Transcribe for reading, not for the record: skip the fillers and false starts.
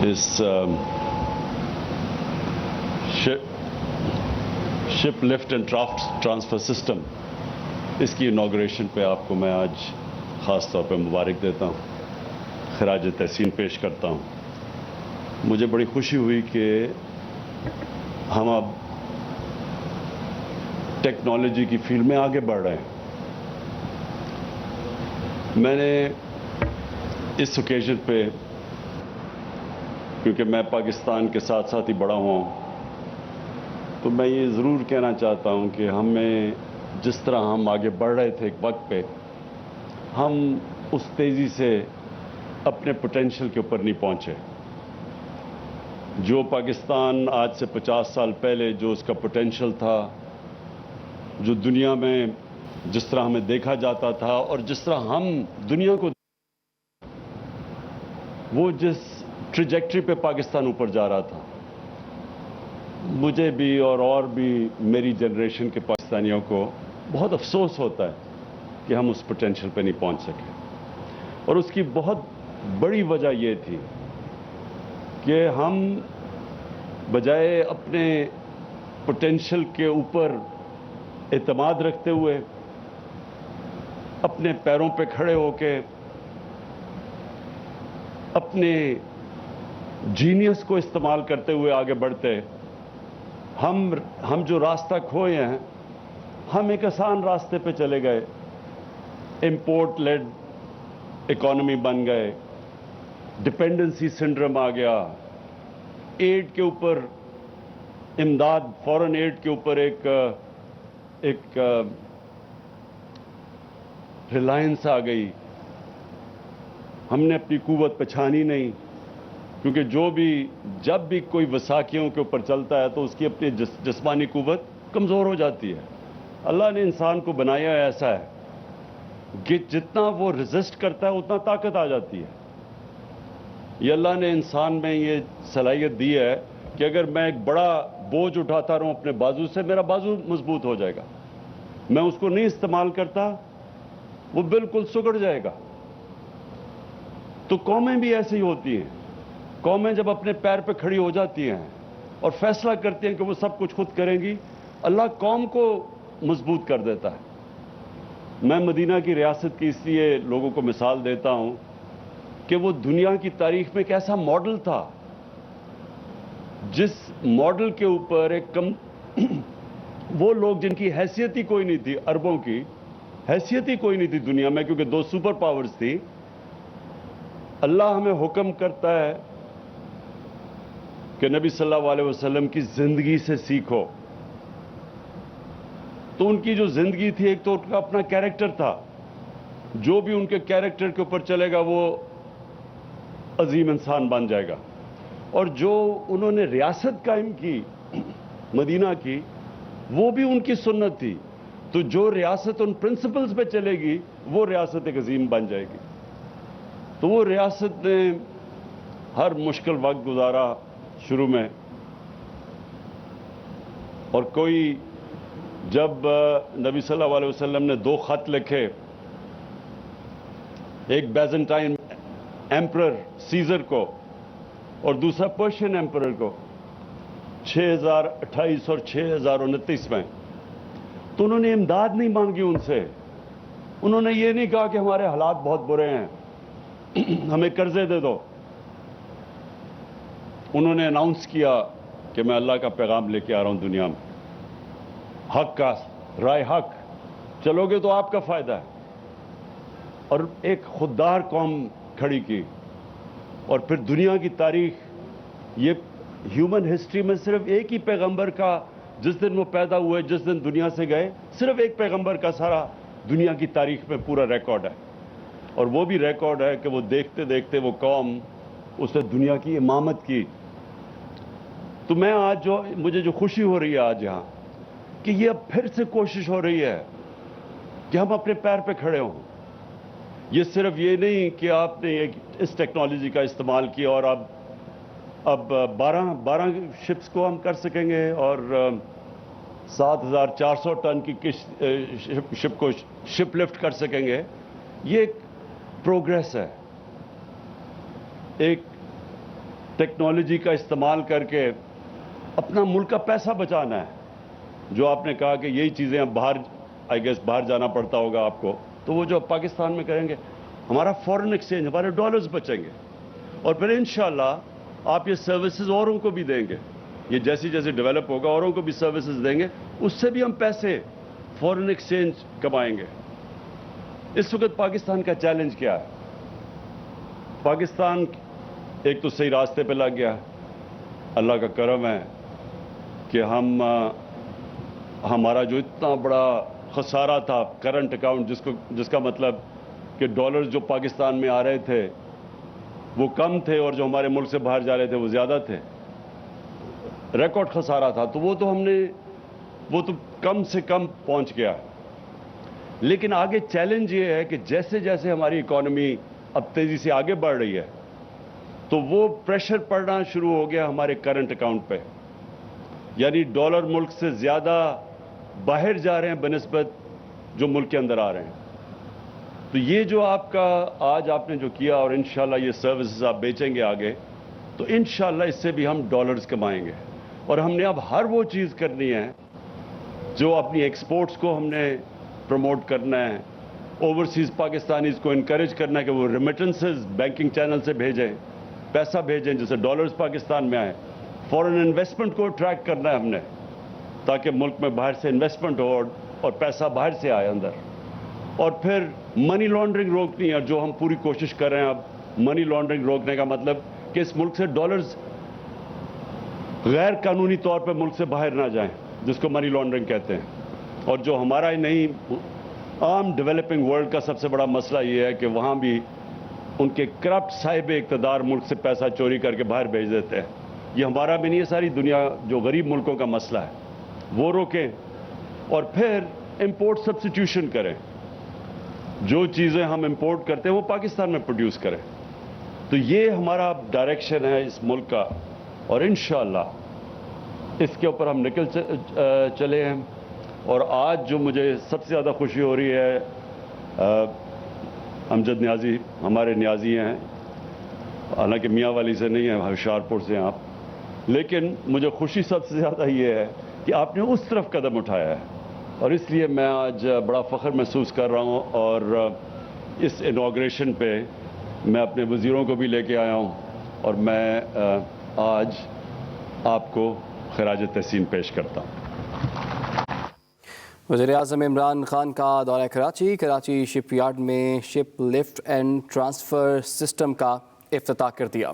Us ship lift and transfer system اس کی inauguration پہ آپ کو میں آج خاص طور پہ مبارک دیتا ہوں، خراج تحسین پیش کرتا ہوں۔ مجھے بڑی خوشی ہوئی کہ ہم اب ٹیکنالوجی کی فیلڈ میں آگے بڑھ رہے ہیں۔ میں نے اس اوکیزن پہ، کیونکہ میں پاکستان کے ساتھ ساتھ ہی بڑا ہوں، تو میں یہ ضرور کہنا چاہتا ہوں کہ ہمیں جس طرح ہم آگے بڑھ رہے تھے ایک وقت پہ، ہم اس تیزی سے اپنے پوٹینشیل کے اوپر نہیں پہنچے۔ جو پاکستان آج سے 50 سال پہلے جو اس کا پوٹینشیل تھا، جو دنیا میں جس طرح ہمیں دیکھا جاتا تھا اور جس طرح ہم دنیا کو، وہ جس ٹریجیکٹری پہ پاکستان اوپر جا رہا تھا، مجھے بھی اور بھی میری جنریشن کے پاکستانیوں کو بہت افسوس ہوتا ہے کہ ہم اس پوٹینشیل پہ نہیں پہنچ سکے۔ اور اس کی بہت بڑی وجہ یہ تھی کہ ہم بجائے اپنے پوٹینشیل کے اوپر اعتماد رکھتے ہوئے، اپنے پیروں پہ کھڑے ہو کے اپنے جینیس کو استعمال کرتے ہوئے آگے بڑھتے، ہم جو راستہ کھوئے ہیں، ہم ایک آسان راستے پہ چلے گئے، امپورٹ لیڈ اکانومی بن گئے، ڈپینڈنسی سنڈروم آ گیا، ایڈ کے اوپر امداد، فورن ایڈ کے اوپر ایک ریلائنس آ گئی۔ ہم نے اپنی قوت پہچانی نہیں، کیونکہ جب بھی کوئی وساکھیوں کے اوپر چلتا ہے تو اس کی اپنی جسمانی قوت کمزور ہو جاتی ہے۔ اللہ نے انسان کو بنایا ایسا ہے کہ جتنا وہ ریزسٹ کرتا ہے اتنا طاقت آ جاتی ہے۔ یہ اللہ نے انسان میں یہ صلاحیت دی ہے کہ اگر میں ایک بڑا بوجھ اٹھاتا رہوں اپنے بازو سے، میرا بازو مضبوط ہو جائے گا۔ میں اس کو نہیں استعمال کرتا، وہ بالکل سکڑ جائے گا۔ تو قومیں بھی ایسی ہی ہوتی ہیں۔ قومیں جب اپنے پیر پہ کھڑی ہو جاتی ہیں اور فیصلہ کرتی ہیں کہ وہ سب کچھ خود کریں گی، اللہ قوم کو مضبوط کر دیتا ہے۔ میں مدینہ کی ریاست کی اس لیے لوگوں کو مثال دیتا ہوں کہ وہ دنیا کی تاریخ میں ایک ایسا ماڈل تھا جس ماڈل کے اوپر وہ لوگ جن کی حیثیت ہی کوئی نہیں تھی، عربوں کی حیثیت ہی کوئی نہیں تھی دنیا میں، کیونکہ 2 سپر پاورز تھی۔ اللہ ہمیں حکم کرتا ہے کہ نبی صلی اللہ علیہ وسلم کی زندگی سے سیکھو۔ تو ان کی جو زندگی تھی، ایک تو ان کا اپنا کیریکٹر تھا، جو بھی ان کے کیریکٹر کے اوپر چلے گا وہ عظیم انسان بن جائے گا۔ اور جو انہوں نے ریاست قائم کی مدینہ کی، وہ بھی ان کی سنت تھی۔ تو جو ریاست ان پرنسپلز پہ چلے گی، وہ ریاست ایک عظیم بن جائے گی۔ تو وہ ریاست نے ہر مشکل وقت گزارا شروع میں، اور کوئی جب نبی صلی اللہ علیہ وسلم نے 2 خط لکھے، ایک بیزنٹائن ایمپرر سیزر کو اور دوسرا پرشین ایمپرر کو، 6028 اور 6029 میں، تو انہوں نے امداد نہیں مانگی ان سے۔ انہوں نے یہ نہیں کہا کہ ہمارے حالات بہت برے ہیں، ہمیں قرضے دے دو۔ انہوں نے اناؤنس کیا کہ میں اللہ کا پیغام لے کے آ رہا ہوں دنیا میں، حق کا، رائے حق، چلو گے تو آپ کا فائدہ ہے۔ اور ایک خوددار قوم کھڑی کی۔ اور پھر دنیا کی تاریخ، یہ ہیومن ہسٹری میں صرف ایک ہی پیغمبر کا، جس دن وہ پیدا ہوئے، جس دن دنیا سے گئے، صرف ایک پیغمبر کا سارا دنیا کی تاریخ میں پورا ریکارڈ ہے۔ اور وہ بھی ریکارڈ ہے کہ وہ دیکھتے دیکھتے وہ قوم، اس نے دنیا کی امامت کی۔ تو میں آج مجھے جو خوشی ہو رہی ہے آج یہاں، کہ یہ اب پھر سے کوشش ہو رہی ہے کہ ہم اپنے پیر پہ کھڑے ہوں۔ یہ صرف یہ نہیں کہ آپ نے اس ٹیکنالوجی کا استعمال کیا اور اب 12 شپس کو ہم کر سکیں گے، اور 7400 ٹن کی شپ کو شپ لفٹ کر سکیں گے۔ یہ ایک پروگریس ہے، ٹیکنالوجی کا استعمال کر کے اپنا ملک کا پیسہ بچانا ہے. جو آپ نے کہا کہ یہی چیزیں اب باہر جانا پڑتا ہوگا آپ کو, تو وہ جو پاکستان میں کریں گے, ہمارا فورن ایکسچینج, ہمارے ڈالرز بچیں گے, اور پھر انشاءاللہ آپ یہ سروسز اوروں کو بھی دیں گے. یہ جیسے جیسے ڈیولپ ہوگا اوروں کو بھی سروسز دیں گے, اس سے بھی ہم پیسے فورن ایکسچینج کمائیں گے. اس وقت پاکستان کا چیلنج کیا ہے؟ پاکستان ایک تو صحیح راستے پہ لگ گیا, اللہ کا کرم ہے کہ ہمارا جو اتنا بڑا خسارہ تھا کرنٹ اکاؤنٹ, جس کا مطلب کہ ڈالر جو پاکستان میں آ رہے تھے وہ کم تھے اور جو ہمارے ملک سے باہر جا رہے تھے وہ زیادہ تھے, ریکارڈ خسارہ تھا, تو وہ تو کم سے کم پہنچ گیا. لیکن آگے چیلنج یہ ہے کہ جیسے جیسے ہماری اکانومی اب تیزی سے آگے بڑھ رہی ہے تو وہ پریشر پڑنا شروع ہو گیا ہمارے کرنٹ اکاؤنٹ پہ, یعنی ڈالر ملک سے زیادہ باہر جا رہے ہیں بنسبت جو ملک کے اندر آ رہے ہیں. تو یہ جو آج آپ نے جو کیا, اور انشاءاللہ یہ سروسز آپ بیچیں گے آگے, تو انشاءاللہ اس سے بھی ہم ڈالرز کمائیں گے. اور ہم نے اب ہر وہ چیز کرنی ہے جو اپنی ایکسپورٹس کو ہم نے پروموٹ کرنا ہے, اوورسیز پاکستانیز کو انکریج کرنا ہے کہ وہ ریمیٹنسز بینکنگ چینل سے بھیجیں, پیسہ بھیجیں جیسے ڈالرز پاکستان میں آئیں. فورن انویسٹمنٹ کو اٹریکٹ کرنا ہے ہم نے, تاکہ ملک میں باہر سے انویسٹمنٹ ہو اور پیسہ باہر سے آئے اندر. اور پھر منی لانڈرنگ روکنی ہے, جو ہم پوری کوشش کر رہے ہیں. اب منی لانڈرنگ روکنے کا مطلب کہ اس ملک سے ڈالرز غیر قانونی طور پہ ملک سے باہر نہ جائیں, جس کو منی لانڈرنگ کہتے ہیں. اور جو ہمارا ہی نہیں, عام ڈیولپنگ ورلڈ کا سب سے بڑا مسئلہ یہ ہے کہ وہاں بھی ان کے کرپٹ صاحب اقتدار ملک سے پیسہ چوری کر کے باہر بھیج دیتے ہیں. یہ ہمارا بھی نہیں ہے, ساری دنیا جو غریب ملکوں کا مسئلہ ہے, وہ روکیں. اور پھر امپورٹ سبسٹیوشن کریں, جو چیزیں ہم امپورٹ کرتے ہیں وہ پاکستان میں پروڈیوس کریں. تو یہ ہمارا ڈائریکشن ہے اس ملک کا, اور انشاءاللہ اس کے اوپر ہم نکل چلے ہیں. اور آج جو مجھے سب سے زیادہ خوشی ہو رہی ہے, امجد نیازی ہمارے نیازی ہیں, حالانکہ میاں والی سے نہیں ہیں, ہوشیارپور سے ہیں آپ, لیکن مجھے خوشی سب سے زیادہ یہ ہے کہ آپ نے اس طرف قدم اٹھایا ہے, اور اس لیے میں آج بڑا فخر محسوس کر رہا ہوں. اور اس انوگریشن پہ میں اپنے وزیروں کو بھی لے کے آیا ہوں, اور میں آج آپ کو خراج تحسین پیش کرتا ہوں. وزیراعظم عمران خان کا دورہ کراچی شپ یارڈ میں شپ لفٹ اینڈ ٹرانسفر سسٹم کا افتتاح کر دیا.